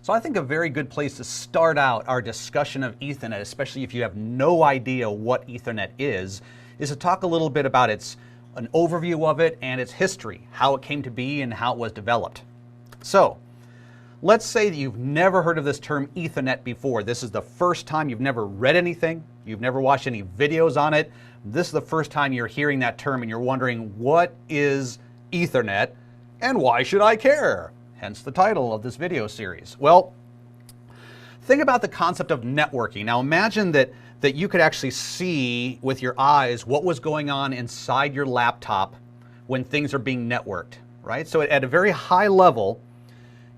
So I think a very good place to start out our discussion of Ethernet, especially if you have no idea what Ethernet is to talk a little bit about an overview of it and its history, how it came to be and how it was developed. So let's say that you've never heard of this term Ethernet before. This is the first time you've never read anything, you've never watched any videos on it. This is the first time you're hearing that term and you're wondering, what is Ethernet and why should I care? Hence the title of this video series. Well, think about the concept of networking. Now imagine that you could actually see with your eyes what was going on inside your laptop when things are being networked, right? So at a very high level,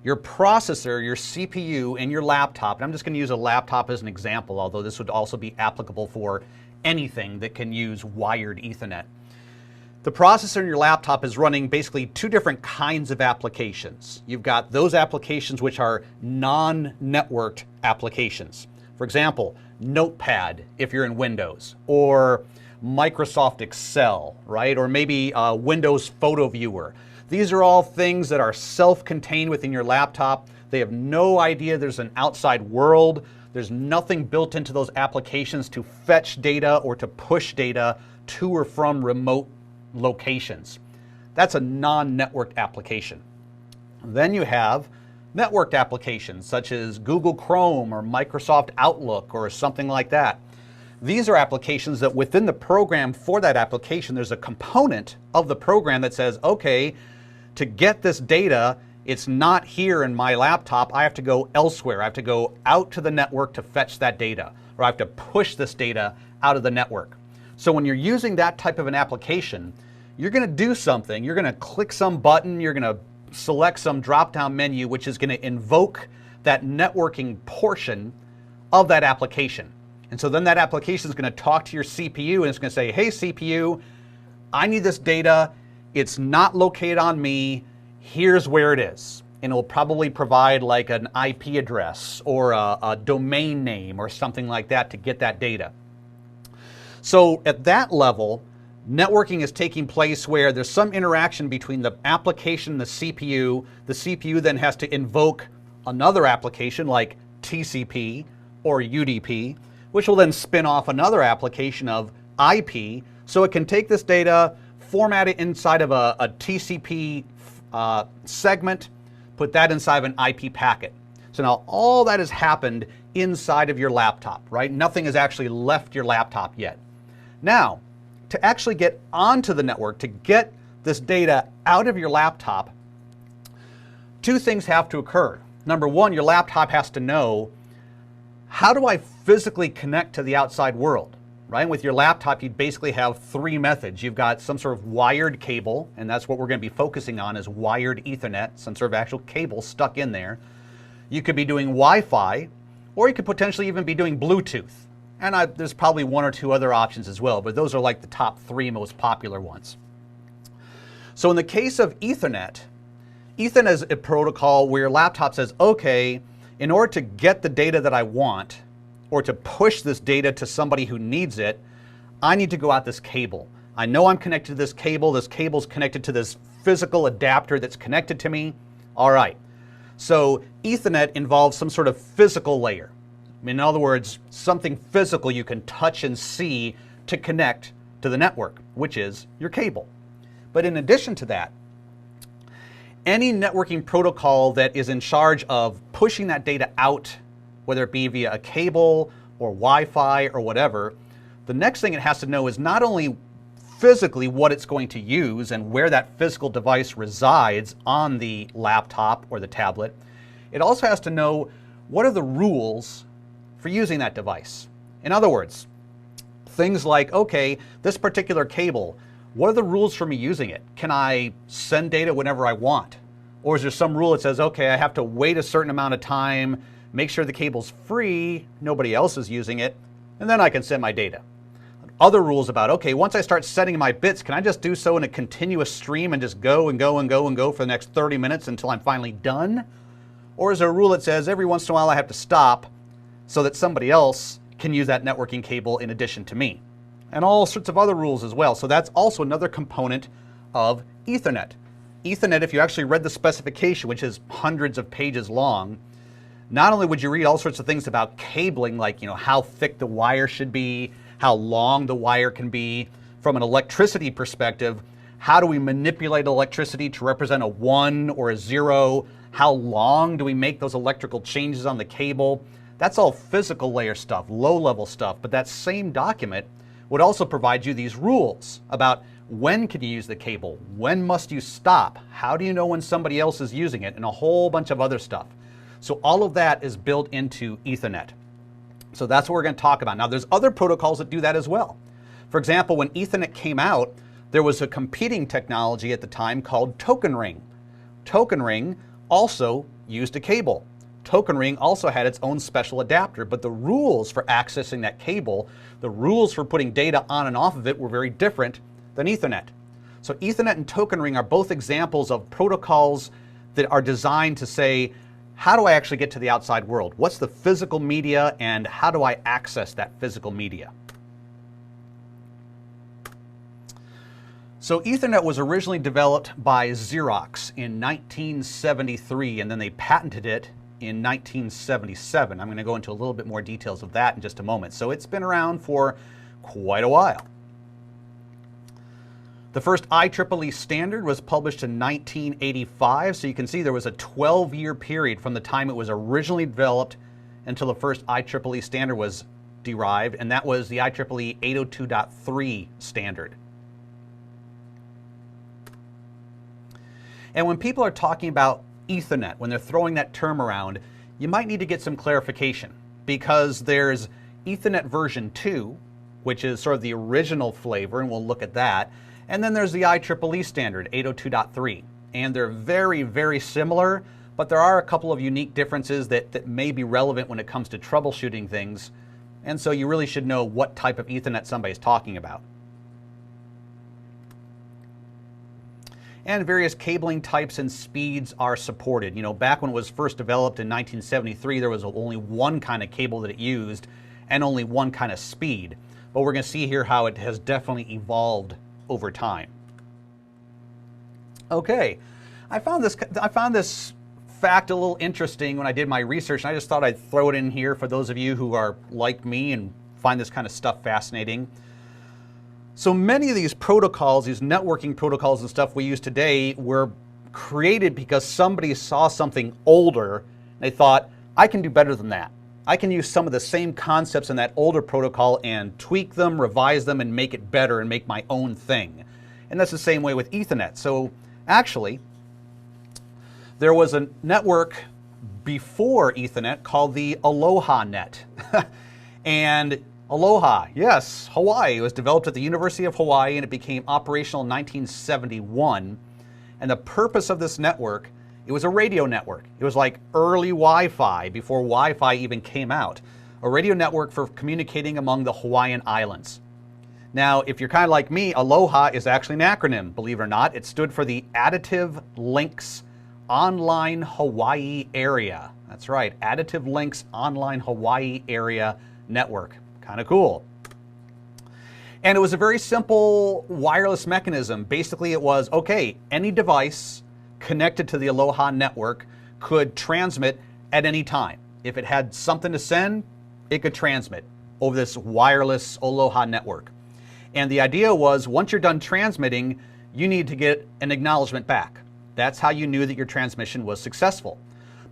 your processor, your CPU, and your laptop, and I'm just going to use a laptop as an example, although this would also be applicable for anything that can use wired Ethernet. The processor in your laptop is running basically two different kinds of applications. You've got those applications which are non-networked applications. For example, Notepad if you're in Windows, or Microsoft Excel, right? Or maybe Windows Photo Viewer. These are all things that are self-contained within your laptop. They have no idea there's an outside world. There's nothing built into those applications to fetch data or to push data to or from remote locations. That's a non-networked application. Then you have networked applications such as Google Chrome or Microsoft Outlook or something like that. These are applications that within the program for that application, there's a component of the program that says, okay, to get this data, it's not here in my laptop. I have to go elsewhere. I have to go out to the network to fetch that data, or I have to push this data out of the network. So when you're using that type of an application, you're going to do something. You're going to click some button. You're going to select some drop-down menu, which is going to invoke that networking portion of that application. And so then that application is going to talk to your CPU and it's going to say, hey, CPU, I need this data. It's not located on me. Here's where it is. And it will probably provide like an IP address or a domain name or something like that to get that data. So at that level, networking is taking place where there's some interaction between the application and the CPU. The CPU then has to invoke another application like TCP or UDP, which will then spin off another application of IP. So it can take this data, format it inside of a TCP segment, put that inside of an IP packet. So now all that has happened inside of your laptop, right? Nothing has actually left your laptop yet. Now, to actually get onto the network, to get this data out of your laptop, two things have to occur. Number one, your laptop has to know, how do I physically connect to the outside world, right? With your laptop, you basically have three methods. You've got some sort of wired cable, and that's what we're going to be focusing on, is wired Ethernet, some sort of actual cable stuck in there. You could be doing Wi-Fi, or you could potentially even be doing Bluetooth. And there's probably one or two other options as well, but those are like the top three most popular ones. So in the case of Ethernet, Ethernet is a protocol where your laptop says, okay, in order to get the data that I want, or to push this data to somebody who needs it, I need to go out this cable. I know I'm connected to this cable. This cable's connected to this physical adapter that's connected to me. All right. So Ethernet involves some sort of physical layer. In other words, something physical you can touch and see to connect to the network, which is your cable. But in addition to that, any networking protocol that is in charge of pushing that data out, whether it be via a cable or Wi-Fi or whatever, the next thing it has to know is not only physically what it's going to use and where that physical device resides on the laptop or the tablet, it also has to know what are the rules for using that device. In other words, things like, okay, this particular cable, what are the rules for me using it? Can I send data whenever I want? Or is there some rule that says, okay, I have to wait a certain amount of time, make sure the cable's free, nobody else is using it, and then I can send my data. Other rules about, okay, once I start sending my bits, can I just do so in a continuous stream and just go and go and go and go for the next 30 minutes until I'm finally done? Or is there a rule that says every once in a while I have to stop so that somebody else can use that networking cable in addition to me? And all sorts of other rules as well. So that's also another component of Ethernet. Ethernet, if you actually read the specification, which is hundreds of pages long, not only would you read all sorts of things about cabling, like, how thick the wire should be, how long the wire can be. From an electricity perspective, how do we manipulate electricity to represent a 1 or a 0? How long do we make those electrical changes on the cable? That's all physical layer stuff, low-level stuff. But that same document would also provide you these rules about when can you use the cable, when must you stop, how do you know when somebody else is using it, and a whole bunch of other stuff. So all of that is built into Ethernet. So that's what we're going to talk about. Now, there's other protocols that do that as well. For example, when Ethernet came out, there was a competing technology at the time called Token Ring. Token Ring also used a cable. Token Ring also had its own special adapter, but the rules for accessing that cable, the rules for putting data on and off of it were very different than Ethernet. So Ethernet and Token Ring are both examples of protocols that are designed to say, how do I actually get to the outside world? What's the physical media, and how do I access that physical media? So Ethernet was originally developed by Xerox in 1973, and then they patented it in 1977. I'm going to go into a little bit more details of that in just a moment. So it's been around for quite a while. The first IEEE standard was published in 1985, so you can see there was a 12-year period from the time it was originally developed until the first IEEE standard was derived, and that was the IEEE 802.3 standard. And when people are talking about Ethernet, when they're throwing that term around, you might need to get some clarification, because there's Ethernet version 2, which is sort of the original flavor, and we'll look at that. And then there's the IEEE standard, 802.3. And they're very, very similar, but there are a couple of unique differences that may be relevant when it comes to troubleshooting things. And so you really should know what type of Ethernet somebody's talking about. And various cabling types and speeds are supported. Back when it was first developed in 1973, there was only one kind of cable that it used and only one kind of speed. But we're going to see here how it has definitely evolved over time. Okay, I found this fact a little interesting when I did my research, and I just thought I'd throw it in here for those of you who are like me and find this kind of stuff fascinating. So many of these protocols, these networking protocols and stuff we use today, were created because somebody saw something older and they thought, I can do better than that. I can use some of the same concepts in that older protocol and tweak them, revise them, and make it better and make my own thing. And that's the same way with Ethernet. So actually, there was a network before Ethernet called the Aloha Net. And Aloha, yes, Hawaii. It was developed at the University of Hawaii, and it became operational in 1971. And the purpose of this network, it was a radio network. It was like early Wi-Fi, before Wi-Fi even came out. A radio network for communicating among the Hawaiian Islands. Now, if you're kind of like me, Aloha is actually an acronym, believe it or not. It stood for the Additive Links Online Hawaii Area. That's right, Additive Links Online Hawaii Area Network. Kind of cool. And it was a very simple wireless mechanism. Basically, it was, okay, any device connected to the Aloha network could transmit at any time. If it had something to send, it could transmit over this wireless Aloha network. And the idea was, once you're done transmitting, you need to get an acknowledgement back. That's how you knew that your transmission was successful.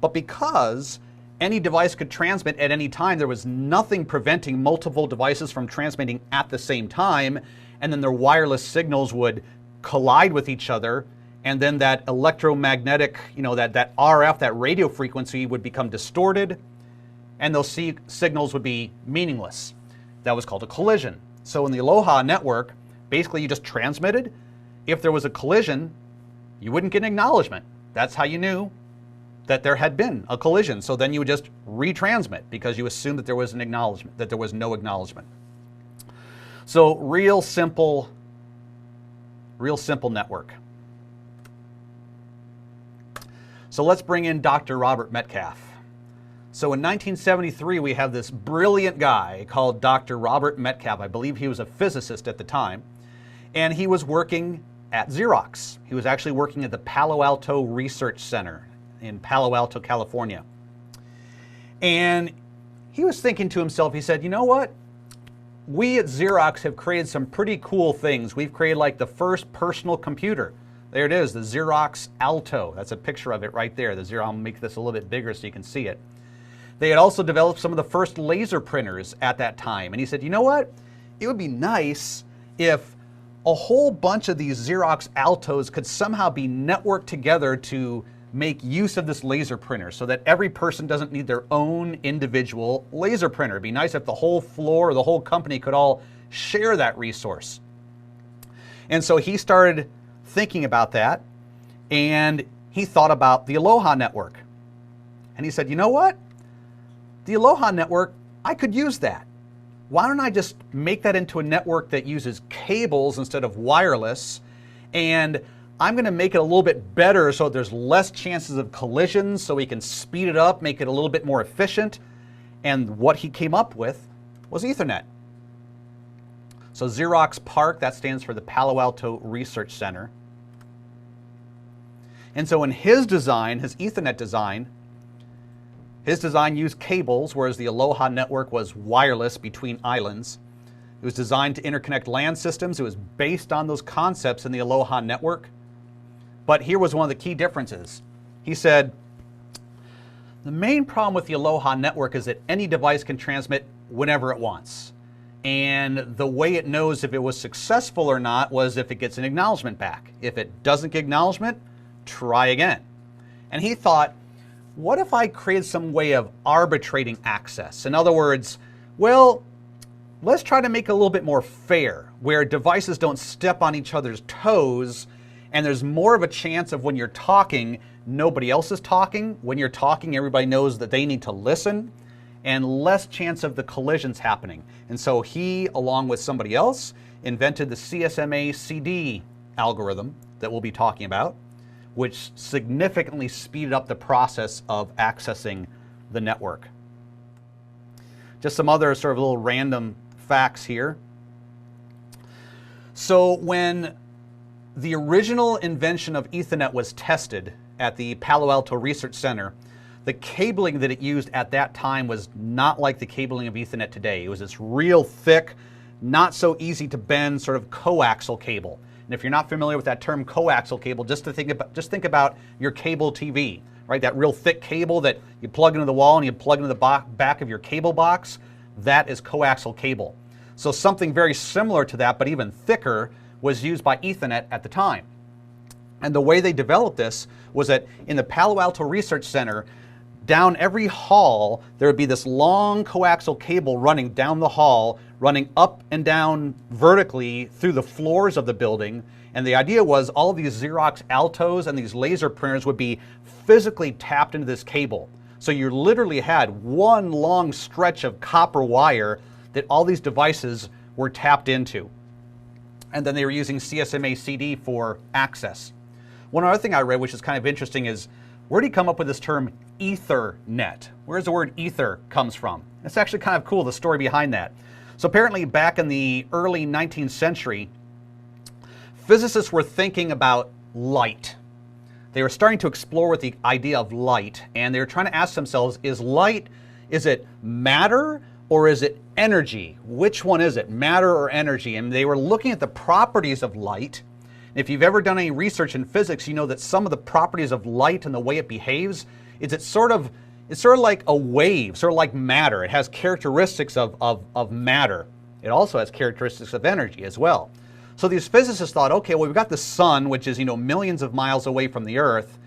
But because any device could transmit at any time, there was nothing preventing multiple devices from transmitting at the same time, and then their wireless signals would collide with each other, and then that electromagnetic, that RF, that radio frequency would become distorted, and those signals would be meaningless. That was called a collision. So in the Aloha network, basically you just transmitted. If there was a collision, you wouldn't get an acknowledgement. That's how you knew that there had been a collision. So then you would just retransmit because you assumed that there was an acknowledgement, that there was no acknowledgement. So real simple network. So let's bring in Dr. Robert Metcalfe. So in 1973, we have this brilliant guy called Dr. Robert Metcalfe. I believe he was a physicist at the time, and he was working at Xerox. He was actually working at the Palo Alto Research Center in Palo Alto, California. And he was thinking to himself, he said, you know what? We at Xerox have created some pretty cool things. We've created like the first personal computer. There it is, the Xerox Alto. That's a picture of it right there. The Xerox, I'll make this a little bit bigger so you can see it. They had also developed some of the first laser printers at that time. And he said, you know what? It would be nice if a whole bunch of these Xerox Altos could somehow be networked together to make use of this laser printer so that every person doesn't need their own individual laser printer. It'd be nice if the whole floor or the whole company could all share that resource. And so he started thinking about that, and he thought about the Aloha network. And he said, you know what? The Aloha network, I could use that. Why don't I just make that into a network that uses cables instead of wireless, and I'm going to make it a little bit better so there's less chances of collisions, so we can speed it up, make it a little bit more efficient. And what he came up with was Ethernet. So Xerox PARC, that stands for the Palo Alto Research Center. And so in his design, his Ethernet design, his design used cables, whereas the Aloha network was wireless between islands. It was designed to interconnect land systems. It was based on those concepts in the Aloha network. But here was one of the key differences. He said, the main problem with the Aloha network is that any device can transmit whenever it wants. And the way it knows if it was successful or not was if it gets an acknowledgement back. If it doesn't get acknowledgement, try again. And he thought, what if I created some way of arbitrating access? In other words, well, let's try to make it a little bit more fair, where devices don't step on each other's toes, and there's more of a chance of when you're talking, nobody else is talking. When you're talking, everybody knows that they need to listen, and less chance of the collisions happening. And so he, along with somebody else, invented the CSMA-CD algorithm that we'll be talking about, which significantly speeded up the process of accessing the network. Just some other sort of little random facts here. So when the original invention of Ethernet was tested at the Palo Alto Research Center, the cabling that it used at that time was not like the cabling of Ethernet today. It was this real thick, not so easy to bend sort of coaxial cable. And if you're not familiar with that term coaxial cable, just think about your cable TV, right? That real thick cable that you plug into the wall and you plug into the back of your cable box, that is coaxial cable. So something very similar to that, but even thicker, was used by Ethernet at the time. And the way they developed this was that in the Palo Alto Research Center, down every hall, there would be this long coaxial cable running down the hall, running up and down vertically through the floors of the building. And the idea was all of these Xerox Altos and these laser printers would be physically tapped into this cable. So you literally had one long stretch of copper wire that all these devices were tapped into. And then they were using CSMA-CD for access. One other thing I read, which is kind of interesting, is where did he come up with this term Ethernet? Where does the word ether comes from? It's actually kind of cool, the story behind that. So apparently back in the early 19th century, physicists were thinking about light. They were starting to explore with the idea of light, and they were trying to ask themselves, is light, is it matter or is it energy? Which one is it, matter or energy? And they were looking at the properties of light. If you've ever done any research in physics, you know that some of the properties of light and the way it behaves is it's sort of like a wave, sort of like matter. It has characteristics of matter. It also has characteristics of energy as well. So these physicists thought, okay, well, we've got the sun, which is, millions of miles away from the Earth.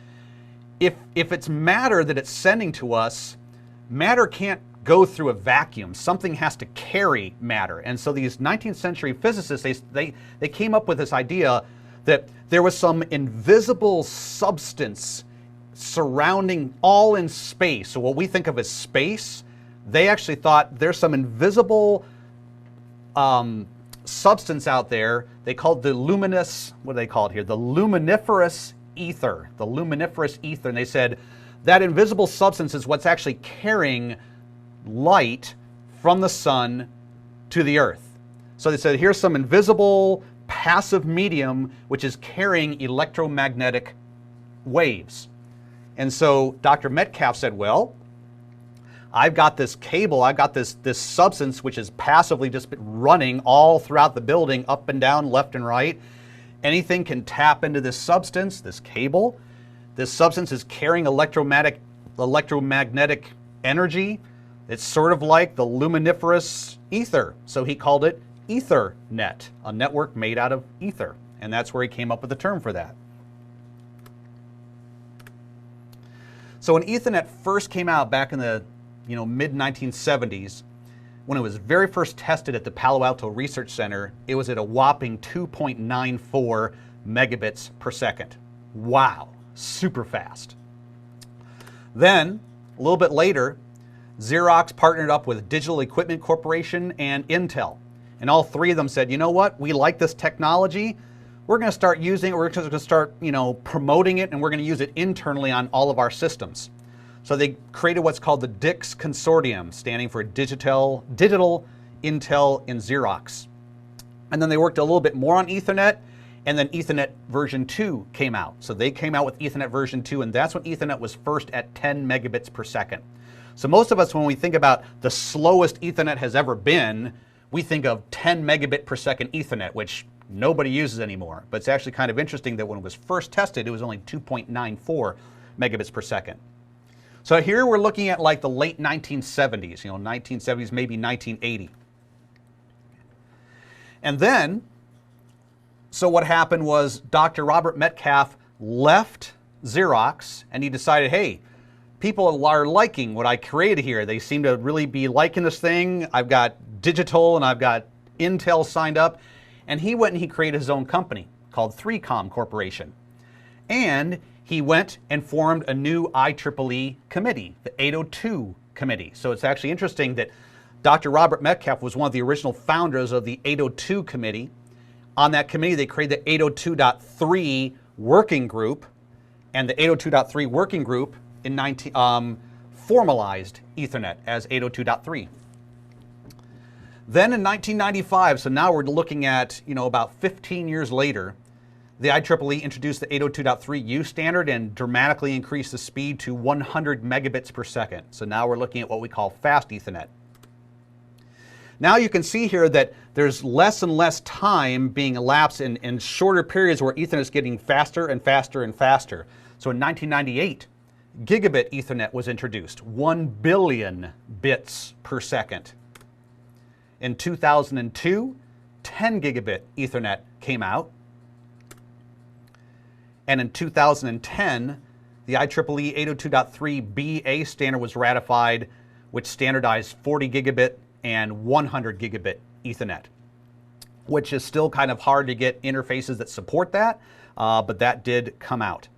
If it's matter that it's sending to us, matter can't go through a vacuum. Something has to carry matter. And so these 19th century physicists, they came up with this idea that there was some invisible substance surrounding all in space. So what we think of as space, they actually thought there's some invisible substance out there. They called the luminous, what do they call it here? The luminiferous ether. The luminiferous ether. And they said that invisible substance is what's actually carrying light from the sun to the earth. So they said here's some invisible passive medium which is carrying electromagnetic waves. And so Dr. Metcalf said, well, I've got this cable, I've got this substance which is passively just running all throughout the building, up and down, left and right. Anything can tap into this substance, this cable. This substance is carrying electromagnetic energy. It's sort of like the luminiferous ether. So he called it Ethernet, a network made out of ether. And that's where he came up with the term for that. So when Ethernet first came out back in the mid-1970s, when it was very first tested at the Palo Alto Research Center, it was at a whopping 2.94 megabits per second. Wow, super fast. Then, a little bit later, Xerox partnered up with Digital Equipment Corporation and Intel. And all three of them said, you know what, we like this technology. We're going to start using it, we're going to start, promoting it, and we're going to use it internally on all of our systems. So they created what's called the DICS Consortium, standing for Digital, Intel, and Xerox. And then they worked a little bit more on Ethernet, and then Ethernet version 2 came out. So they came out with Ethernet version 2, and that's when Ethernet was first at 10 megabits per second. So most of us, when we think about the slowest Ethernet has ever been, we think of 10 megabit per second Ethernet, which nobody uses anymore. But it's actually kind of interesting that when it was first tested, it was only 2.94 megabits per second. So here we're looking at like the late 1970s, 1970s, maybe 1980. And then, so what happened was Dr. Robert Metcalf left Xerox and he decided, hey, people are liking what I created here. They seem to really be liking this thing. I've got Digital and I've got Intel signed up. And he went and he created his own company called 3Com Corporation. And he went and formed a new IEEE committee, the 802 committee. So it's actually interesting that Dr. Robert Metcalf was one of the original founders of the 802 committee. On that committee, they created the 802.3 working group, and the 802.3 working group formalized Ethernet as 802.3. Then in 1995, so now we're looking at, about 15 years later, the IEEE introduced the 802.3U standard and dramatically increased the speed to 100 megabits per second. So now we're looking at what we call fast Ethernet. Now you can see here that there's less and less time being elapsed in shorter periods where Ethernet is getting faster and faster and faster. So in 1998, gigabit Ethernet was introduced, 1 billion bits per second. In 2002, 10 gigabit Ethernet came out. And in 2010, the IEEE 802.3BA standard was ratified, which standardized 40 gigabit and 100 gigabit Ethernet, which is still kind of hard to get interfaces that support that, but that did come out.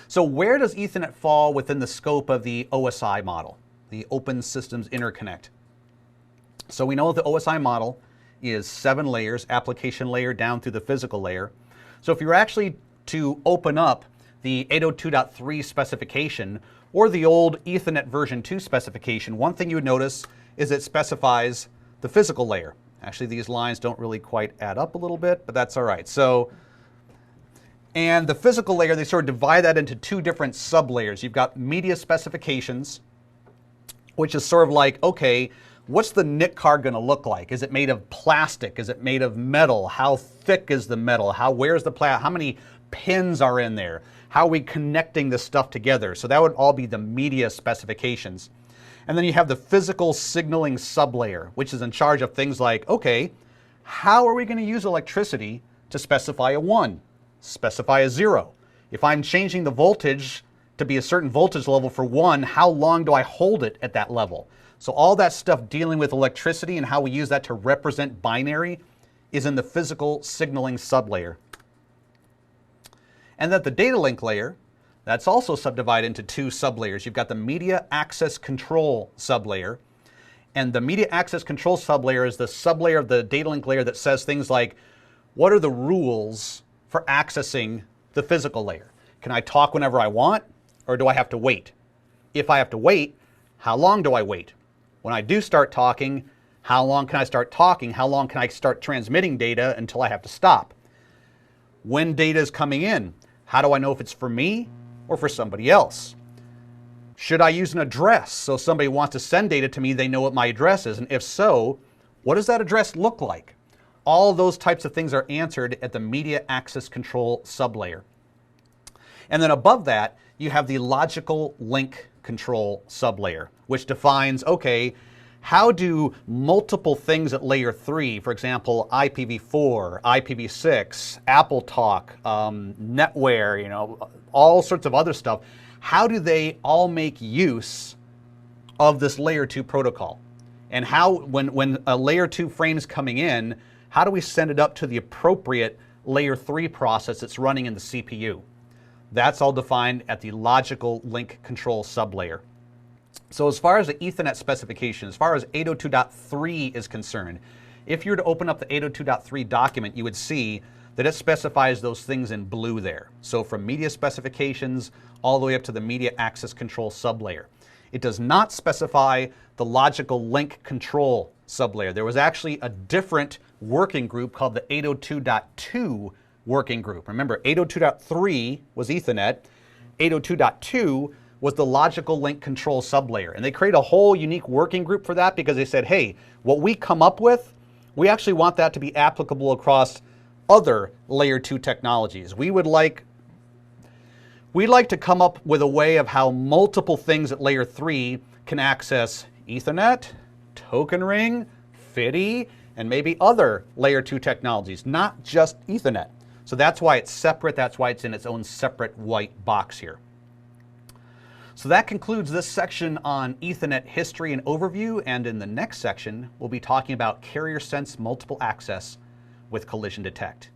So where does Ethernet fall within the scope of the OSI model, the Open Systems Interconnect? So we know the OSI model is 7 layers, application layer down through the physical layer. So if you're actually to open up the 802.3 specification or the old Ethernet version 2 specification, one thing you would notice is it specifies the physical layer. Actually, these lines don't really quite add up a little bit, but that's all right. So, and the physical layer, they sort of divide that into 2 different sublayers. You've got media specifications, which is sort of like, okay, what's the NIC card going to look like? Is it made of plastic? Is it made of metal? How thick is the metal? Where's the plastic? How many pins are in there? How are we connecting this stuff together? So that would all be the media specifications. And then you have the physical signaling sublayer, which is in charge of things like, okay, how are we going to use electricity to specify a 1, specify a 0? If I'm changing the voltage to be a certain voltage level for 1, how long do I hold it at that level? So all that stuff dealing with electricity and how we use that to represent binary is in the physical signaling sublayer. And then the data link layer, that's also subdivided into 2 sublayers. You've got the media access control sublayer. And the media access control sublayer is the sublayer of the data link layer that says things like, what are the rules for accessing the physical layer? Can I talk whenever I want, or do I have to wait? If I have to wait, how long do I wait? When I do start talking, how long can I start talking? How long can I start transmitting data until I have to stop? When data is coming in, how do I know if it's for me or for somebody else? Should I use an address so somebody wants to send data to me, they know what my address is? And if so, what does that address look like? All those types of things are answered at the media access control sublayer. And then above that, you have the logical link control sublayer, which defines, okay, how do multiple things at layer 3, for example, IPv4, IPv6, AppleTalk, NetWare, all sorts of other stuff, how do they all make use of this layer 2 protocol? And how, when a layer 2 frame is coming in, how do we send it up to the appropriate layer 3 process that's running in the CPU? That's all defined at the logical link control sublayer. So as far as the Ethernet specification, as far as 802.3 is concerned, if you were to open up the 802.3 document, you would see that it specifies those things in blue there. So from media specifications all the way up to the media access control sublayer. It does not specify the logical link control sublayer. There was actually a different working group called the 802.2 working group. Remember, 802.3 was Ethernet, 802.2 was the logical link control sublayer. And they created a whole unique working group for that because they said, hey, what we come up with, we actually want that to be applicable across other layer 2 technologies. We'd like to come up with a way of how multiple things at layer 3 can access Ethernet, token ring, FDDI, and maybe other layer 2 technologies, not just Ethernet. So that's why it's separate. That's why it's in its own separate white box here. So that concludes this section on Ethernet history and overview. And in the next section, we'll be talking about carrier sense multiple access with collision detect.